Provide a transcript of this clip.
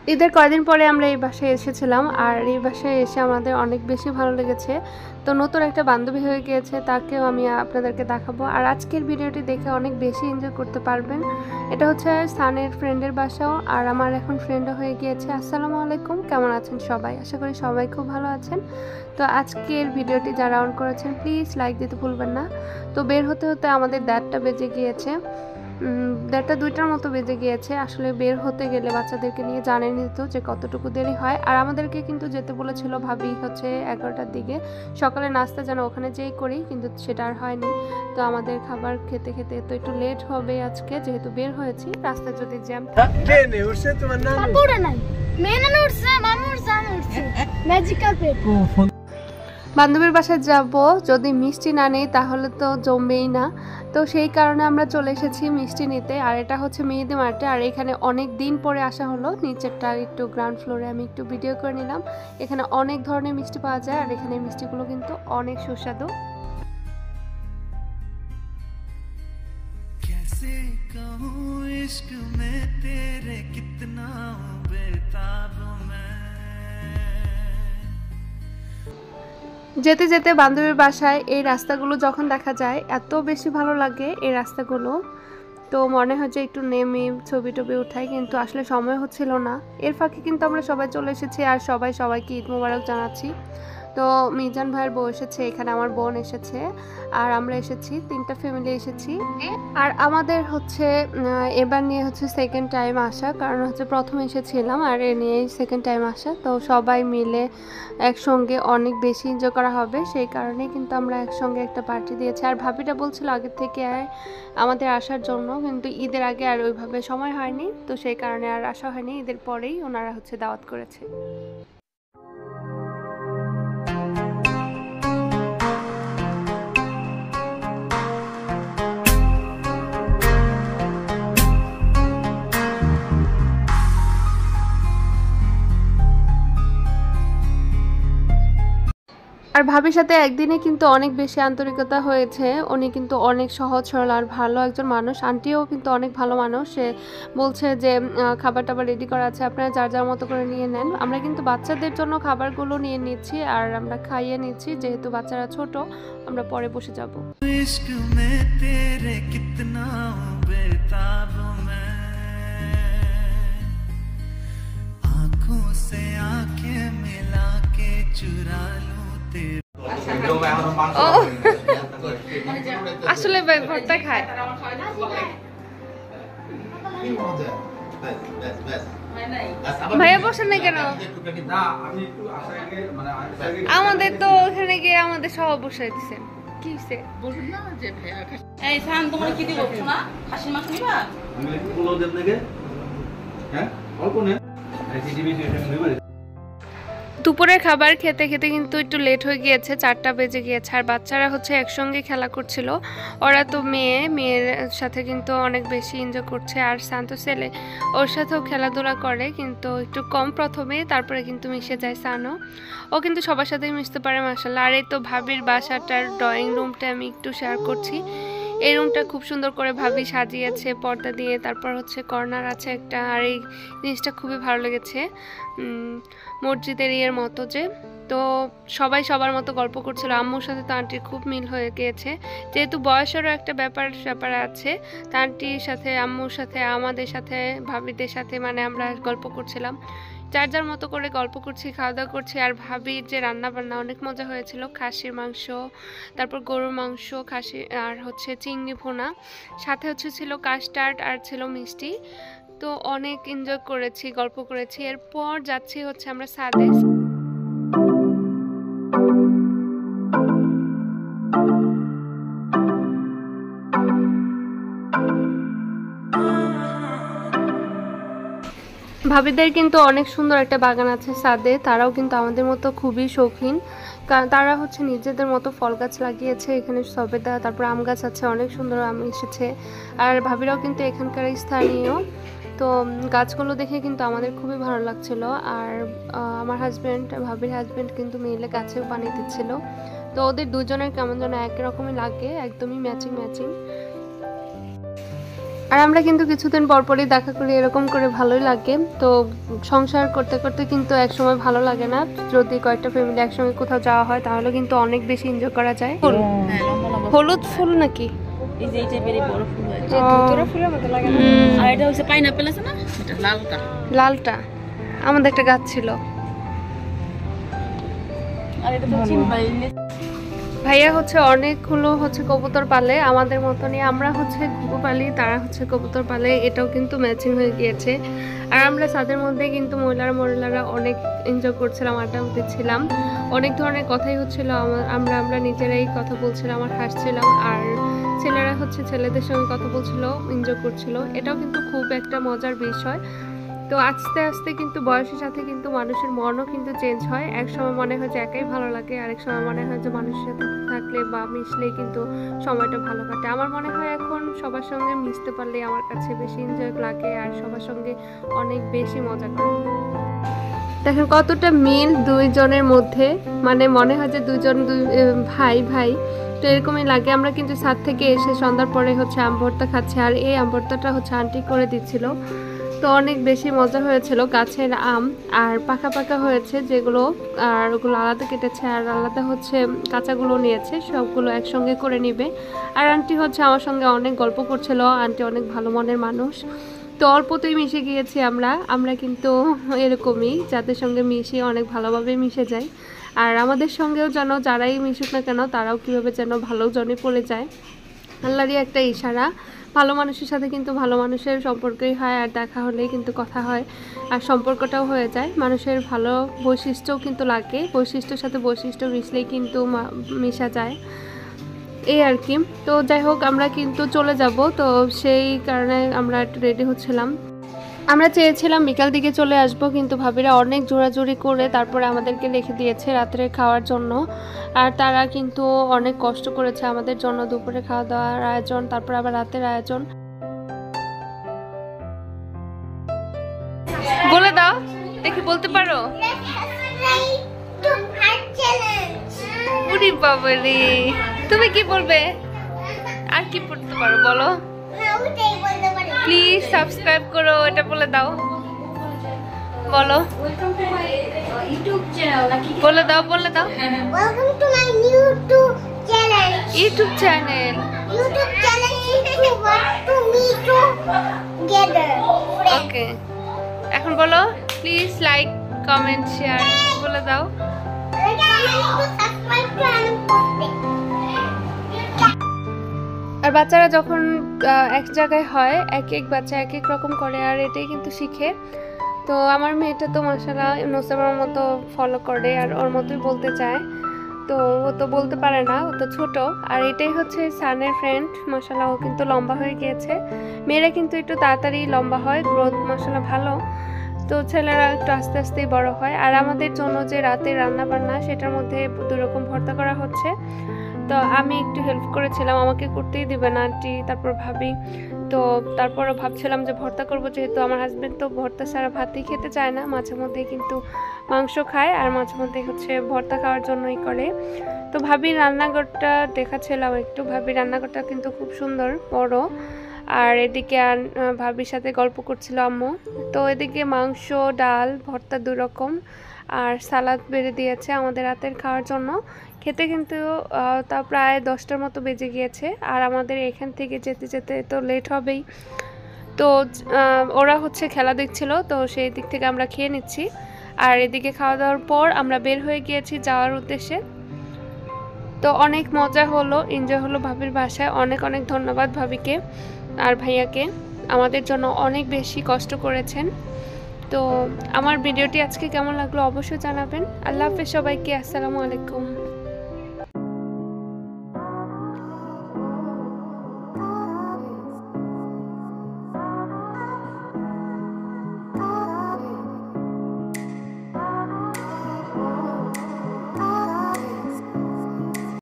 ঈদের কয়েকদিন পরে আমরা এই বাসায় এসেছিলাম, আর এই বাসায় এসে আমাদের অনেক বেশি ভালো লেগেছে। তো নতুন একটা বান্ধবী হয়ে গিয়েছে, তাকেও আমি আপনাদেরকে দেখাবো। আর আজকের ভিডিওটি দেখে অনেক বেশি এনজয় করতে পারবেন। এটা হচ্ছে সানের ফ্রেন্ডের বাসাও, আর আমার এখন ফ্রেন্ডও হয়ে গিয়েছে। আসসালামু আলাইকুম, কেমন আছেন সবাই? আশা করি সবাই খুব ভালো আছেন। তো আজকের ভিডিওটি যারা অন করেছেন প্লিজ লাইক দিতে ভুলবেন না। তো বের হতে হতে আমাদের 1:30টা বেজে গিয়েছে, 1:30 2টার মতো বেজে গিয়েছে। আসলে বের হতে গেলে বাচ্চাদেরকে নিয়ে জানেনই তো যে কতটুকু দেরি হয়। আর আমাদেরকে কিন্তু যেতে বলেছিল ভাবি হচ্ছে 11টার দিকে, সকালে নাস্তা যেন ওখানে যেই করি, কিন্তু সেটা আর হয়নি। তো আমাদের খাবার খেতে খেতে তো একটু লেট হবে আজকে, যেহেতু বের হয়েছি। রাস্তায় যদি জ্যাম বান্ধবীর বাসায় যাব, যদি মিষ্টি না নেই তাহলে তো জমবেই না। তো সেই কারণে আমরা চলে এসেছি মিষ্টি নিতে। আর এটা হচ্ছে মেহেদি মার্টে, আর এখানে অনেক দিন পরে আসা হলো। নিচেরটা একটু গ্রাউন্ড ফ্লোরে আমি একটু ভিডিও করে নিলাম। এখানে অনেক ধরনের মিষ্টি পাওয়া যায়, আর এখানে মিষ্টিগুলো কিন্তু অনেক সুস্বাদু। যেতে যেতে বান্ধবীর বাসায় এই রাস্তাগুলো যখন দেখা যায় এত বেশি ভালো লাগে এই রাস্তাগুলো। তো মনে হয় যে একটু নেমে ছবি টবি উঠাই, কিন্তু আসলে সময় হচ্ছিল না। এর ফাঁকে কিন্তু আমরা সবাই চলে এসেছি, আর সবাইকে ঈদ মোবারক জানাচ্ছি। তো মিজান ভাইয়ের বউ এসেছে, এখানে আমার বোন এসেছে, আর আমরা এসেছি, 3টা ফ্যামিলি এসেছি। আর আমাদের হচ্ছে এবার নিয়ে হচ্ছে সেকেন্ড টাইম আসা, কারণ হচ্ছে প্রথম এসেছিলাম আর এ নিয়েই সেকেন্ড টাইম আসা। তো সবাই মিলে একসঙ্গে অনেক বেশি এনজয় করা হবে, সেই কারণেই কিন্তু আমরা একসঙ্গে একটা পার্টি দিয়েছি। আর ভাবিটা বলছিল আগের থেকে আমাদের আসার জন্য, কিন্তু ঈদের আগে আর ওইভাবে সময় হয়নি, তো সেই কারণে আর আসা হয়নি। ঈদের পরেই ওনারা হচ্ছে দাওয়াত করেছে। আর ভাবির সাথে একদিনে কিন্তু অনেক বেশি আন্তরিকতা হয়েছে। উনি কিন্তু অনেক সহজ সরল আর ভালো একজন মানুষ। আন্টিও কিন্তু অনেক ভালো মানুষ। সে বলছে যে খাবার টাবার রেডি করা আছে, আপনারা যার যার মতো করে নিয়ে নেন। আমরা কিন্তু বাচ্চাদের জন্য খাবারগুলো নিয়ে নিচ্ছি, আর আমরা খাইয়ে নিচ্ছি, যেহেতু বাচ্চারা ছোট, আমরা পরে বসে যাব। আসলে ভর্তা খায়। ভাইয়া বসেন না কেন? আমাদের তো ওখানে গিয়ে আমাদের সব বসে দিচ্ছেন। কি হয়েছে? এই সান তোমরা কি দিব শোনা? খাসির মাংস নিবা? আমি একটু পোলাও দেব নাকি? হ্যাঁ অল্প নেন। দুপুরের খাবার খেতে খেতে কিন্তু একটু লেট হয়ে গিয়েছে, 4টা বেজে গিয়েছে। আর বাচ্চারা হচ্ছে একসঙ্গে খেলা করছিল। ওরা তো মেয়ের সাথে কিন্তু অনেক বেশি এনজয় করছে, আর শান্ত ছেলে ওর সাথেও খেলাধুলা করে, কিন্তু একটু কম প্রথমে, তারপরে কিন্তু মিশে যায় সানও। ও কিন্তু সবার সাথেই মিশতে পারে মাশাআল্লাহ। আর এই তো ভাবির বাসাটার ড্রয়িং রুমটা আমি একটু শেয়ার করছি। এই রুমটা খুব সুন্দর করে ভাবি সাজিয়েছে পর্দা দিয়ে, তারপর হচ্ছে কর্নার আছে একটা। আর এই জিনিসটা খুবই ভালো লেগেছে, মসজিদের ইয়ের মতো যে। তো সবাই সবার মতো গল্প করছিল। আম্মুর সাথে তো আন্টির খুব মিল হয়ে গিয়েছে, যেহেতু বয়সেরও একটা ব্যাপার আছে। তা আন্টির সাথে, আম্মুর সাথে, আমাদের সাথে, ভাবিদের সাথে, মানে আমরা গল্প করছিলাম, যার যার মতো করে গল্প করছি, খাওয়া দাওয়া করছি। আর ভাবির যে রান্না বান্না অনেক মজা হয়েছিল। খাসির মাংস, তারপর গরুর মাংস, খাসি, আর হচ্ছে চিংড়ি ভুনা, সাথে হচ্ছে ছিল কাস্টার্ড, আর ছিল মিষ্টি। তো অনেক এনজয় করেছি, গল্প করেছি। এরপর যাচ্ছি হচ্ছে আমরা ছাদে। ভাবিদের কিন্তু অনেক সুন্দর একটা বাগান আছে ছাদে। তারাও কিন্তু আমাদের মতো খুবই শৌখিন, কারণ তারা হচ্ছে নিজেদের মতো ফল গাছ লাগিয়েছে। এখানে সবেদা, তারপর আম গাছ আছে, অনেক সুন্দর আম এসেছে। আর ভাবিরাও কিন্তু এখানকার স্থানীয়। তো গাছগুলো দেখে কিন্তু আমাদের খুবই ভালো লাগছিল। আর আমার হাজব্যান্ড, ভাবির হাজব্যান্ড কিন্তু মিলে গাছেও পানি দিচ্ছিল। তো ওদের দুজনের কেমন যেন একরকমই লাগে, একদমই ম্যাচিং। আর আমরা কিন্তু কিছুদিন পরপরই দেখা করি, এরকম করে ভালোই লাগে। তো সংসার করতে করতে কিন্তু একসময় ভালো লাগে না, যদি কয়েকটা ফ্যামিলি একসঙ্গে কোথাও যাওয়া হয় তাহলে কিন্তু অনেক বেশি এনজয় করা যায়। হলুদ ফুল নাকি? এই যে এইটা বেরি বড় ফুল হয়েছে, ধুতরা ফুলের মতো লাগে না? আর এটা হচ্ছে পাইনাপল আছে না, এটা লালটা। লালটা আমাদের একটা গাছ ছিল। আর এটা তো চিনবাই। ভাইয়া হচ্ছে অনেকগুলো হচ্ছে কবুতর পালে আমাদের মতনই, আমরা হচ্ছে ঘুঘু পালি, তারা হচ্ছে কবুতর পালে। এটাও কিন্তু ম্যাচিং হয়ে গিয়েছে। আর আমরা ছাদের মধ্যে কিন্তু মহিলারা অনেক এনজয় করছিলাম, আড্ডা দিচ্ছিলাম, অনেক ধরনের কথাই হচ্ছিল। আমরা নিজেরাই কথা বলছিলাম আর হাসছিলাম, আর ছেলেরা হচ্ছে ছেলেদের সঙ্গে কথা বলছিল, এনজয় করছিল। এটাও কিন্তু খুব একটা মজার বিষয়। তো আস্তে আস্তে কিন্তু বয়সের সাথে কিন্তু মানুষের মনও কিন্তু চেঞ্জ হয়। এক সময় মনে হয় যে একাই ভালো লাগে, আরেক সময় মনে হয় যে মানুষের সাথে থাকলে বা মিশলে কিন্তু সময়টা ভালো কাটে। আমার মনে হয় এখন সবার সঙ্গে মিশতে পারলে আমার কাছে বেশি এনজয় লাগে আর সবার সঙ্গে অনেক বেশি মজা করে। দেখেন কতটা মিল দুইজনের মধ্যে, মানে মনে হয় যে দুই ভাই। তো এরকমই লাগে। আমরা কিন্তু ছাদ থেকে এসে সন্ধ্যার পরে হচ্ছে আম ভর্তা খাচ্ছি, আর এই আম ভর্তাটা হচ্ছে আন্টি করে দিচ্ছিল। তো অনেক বেশি মজা হয়েছিল। গাছের আম আর পাকা হয়েছে যেগুলো, আর ওগুলো আলাদা কেটেছে আর আলাদা হচ্ছে কাঁচাগুলো নিয়েছে, সবগুলো একসঙ্গে করে নিবে। আর আন্টি হচ্ছে আমার সঙ্গে অনেক গল্প করছিল, আন্টি অনেক ভালো মনের মানুষ। তো অল্পতেই মিশে গিয়েছি আমরা কিন্তু এরকমই, যাদের সঙ্গে মিশি অনেক ভালোভাবে মিশে যায়। আর আমাদের সঙ্গেও যেন যারাই মিশুক না কেন তারাও কীভাবে যেন ভালো জনে পড়ে যায়। আল্লাহরই একটা ইশারা। ভালো মানুষের সাথে কিন্তু ভালো মানুষের সম্পর্কই হয়, আর দেখা হলেই কিন্তু কথা হয় আর সম্পর্কটাও হয়ে যায়। মানুষের ভালো বৈশিষ্ট্যও কিন্তু লাগে, বৈশিষ্ট্যের সাথে বৈশিষ্ট্য মিশলেই কিন্তু মিশা যায়, এই আর কি। তো যাই হোক, আমরা কিন্তু চলে যাব, তো সেই কারণে আমরা একটু রেডি হচ্ছিলাম। আমরা চেয়েছিলাম বিকাল দিকে চলে আসব, কিন্তু ভাবিরা অনেক জোরাজুরি করে তারপরে আমাদেরকে রেখে দিয়েছে রাত্রে খাওয়ার জন্য। আর তারা কিন্তু অনেক কষ্ট করেছে আমাদের জন্য, দুপুরে খাওয়া দাওয়ার আয়োজন, তারপর আবার রাতের আয়োজন। বলে দাও দেখি, বলতে পারো? উরি বাবারে, তুমি কি বলবে? আর কি পড়তে পারো বলো? প্লিজ সাবস্ক্রাইব করো, এটা বলে দাও। বলো, বলে দাও। Welcome to my YouTube channel. YouTube channel. YouTube channel is to want to meet together. ওকে, এখন বলো প্লিজ লাইক কমেন্ট শেয়ার বলে দাও। Subscribe to আর বাচ্চারা যখন এক জায়গায় হয়, এক বাচ্চা এক এক রকম করে, আর এটাই কিন্তু শিখে। তো আমার মেয়েটা তো মাশাআল্লাহ নুসরার মতো ফলো করে আর ওর মতোই বলতে চায়। তো ও তো বলতে পারে না, ও তো ছোট। আর এটাই হচ্ছে সানের ফ্রেন্ড, মাশাআল্লাহ ও কিন্তু লম্বা হয়ে গিয়েছে। মেয়েরা কিন্তু একটু তাড়াতাড়ি লম্বা হয়, গ্রোথ মাশাআল্লাহ ভালো। তো ছেলেরা একটু আস্তে আস্তেই বড় হয়। আর আমাদের জন্য যে রাতে রান্না বান্না, সেটার মধ্যে 2 রকম ভর্তা করা হচ্ছে। তো আমি একটু হেল্প করেছিলাম, আমাকে করতেই দিবে না আন্টি, তারপর ভাবি। তো তারপরও ভাবছিলাম যে ভর্তা করব, যেহেতু আমার হাজব্যান্ড তো ভর্তা ছাড়া ভাতই খেতে চায় না, মাঝে মধ্যে কিন্তু মাংস খায় আর মাঝে মধ্যে হচ্ছে ভর্তা খাওয়ার জন্যই করে। তো ভাবি রান্নাঘরটা দেখাচ্ছিলাম একটু, ভাবি রান্নাঘরটা কিন্তু খুব সুন্দর বড়। আর এদিকে ভাবির সাথে গল্প করছিল আম্মু। তো এদিকে মাংস, ডাল, ভর্তা 2 রকম আর সালাদ বেড়ে দিয়েছে আমাদের রাতের খাওয়ার জন্য। খেতে কিন্তু তা প্রায় 10টার মতো বেজে গিয়েছে, আর আমাদের এখান থেকে যেতে যেতে তো লেট হবেই। তো ওরা হচ্ছে খেলা দেখছিল, তো সেই দিক থেকে আমরা খেয়ে নিচ্ছি। আর এদিকে খাওয়া দাওয়ার পর আমরা বের হয়ে গিয়েছি যাওয়ার উদ্দেশ্যে। তো অনেক মজা হলো, এনজয় হলো ভাবির বাসায়। অনেক ধন্যবাদ ভাবিকে আর ভাইয়াকে, আমাদের জন্য অনেক বেশি কষ্ট করেছেন। তো আমার ভিডিওটি আজকে কেমন লাগলো অবশ্যই জানাবেন। আল্লাহ হাফেজ সবাইকে, আসসালামু আলাইকুম।